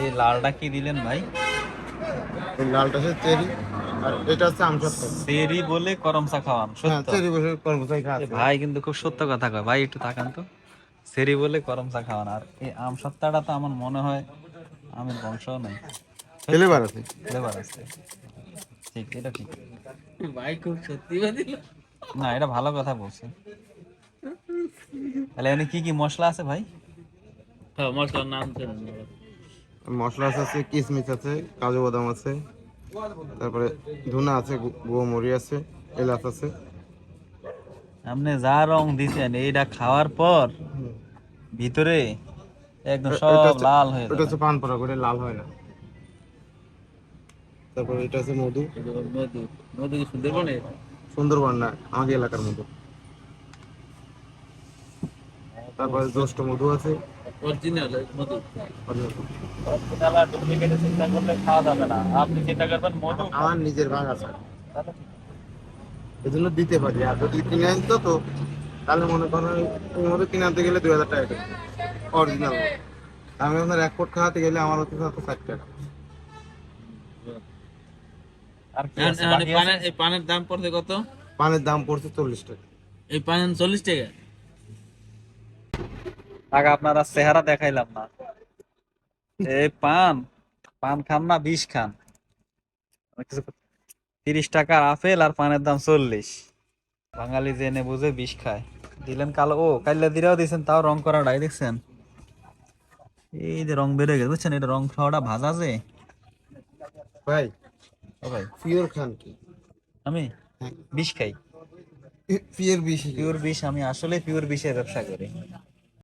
এই লালটা কি দিলেন ভাই? এই লালটা হচ্ছে চেরি, আর এটা হচ্ছে আমসত্ত্ব। চেরি বলে করম চা খাওয়ান, হ্যাঁ, সত্য? চেরি বসে কর্মচারী এ খাওয়াচ্ছে। ভাই কিন্তু খুব সত্য কথা কয় ভাই, একটু তাকান তো। চেরি বলে করম চা খাওয়ান, আর এই আম সত্তাটা তো আমার মনে হয় আমের বংশও নাই। সত্য, ফ্লেভার আছে। ফ্লেভার আছে। ঠিক, এটা ঠিক। ভাই খুব সত্যিবাদী লোক। না, এটা ভালো কথা বলছে। তাহলে এখানে কি কি মশলা আছে ভাই? হ্যাঁ, মশলার নাম জানেন না? মশলা আছে, কিশমিশ আছে, কাজু বাদাম আছে, তারপরে ধুনা আছে, গোমরি আছে, এলাচ আছে। আপনি যা রং দিছেন এইটা খাওয়ার পর ভিতরে একদম এটা সব হচ্ছে, লাল হয়ে এটা যাবে। হচ্ছে পান পরাগ, এটা লাল হয় না। তারপরে এটা আছে মধু। মধু। মধু কি সুন্দরবনে? সুন্দরবন না, আমাদের এলাকার মধু। তারপরে জ্যৈষ্ঠ মধু আছে। অরিজিনাল মধু। অরিজিনাল আর ডুপ্লিকেটের চিন্তা করলে খাওয়া যাবে না, আপনি চিন্তা করবেন মধু আমার খান। নিজের ভাগ আছে, তাহলে ঠিক। এই জন্য দিতে পারি। আর যদি কিনে আনতো তো, তাহলে মনে করেন ওই মধু কিনে আনতে গেলে 2000 টাকা করে, অরিজিনাল। আমি আপনার এক পোট খাওয়াতে গেলে আমার হচ্ছে 60 টাকা। আর কি আছে এখন বাকি আছে? এই পানের দাম পড়ছে কত? পানের দাম পড়ছে 40 টাকা। এই পান 40 টাকা। আগে আপনারা চেহারা দেখাইলাম না। এই পান, পান খান না বিষ খান? 30 টাকার আপেল আর পানের দাম 40। বাঙালি জেনে বুঝে বিষ খায়। দিলেন কালো, ও কাইলা দিরাও দিয়েছেন, তাও রং করাটাই দেখছেন। এই যে রং বেড়ে গেছে বুঝছেন, এটা রং খাওয়াটা ভাজা যে। ভাই, ও ভাই, পিওর খান কি? আমি হ্যাঁ, বিষ খাই। পিওর বেশি। পিওর বিষ, আমি আসলে পিওর বিষের ব্যবসা করি।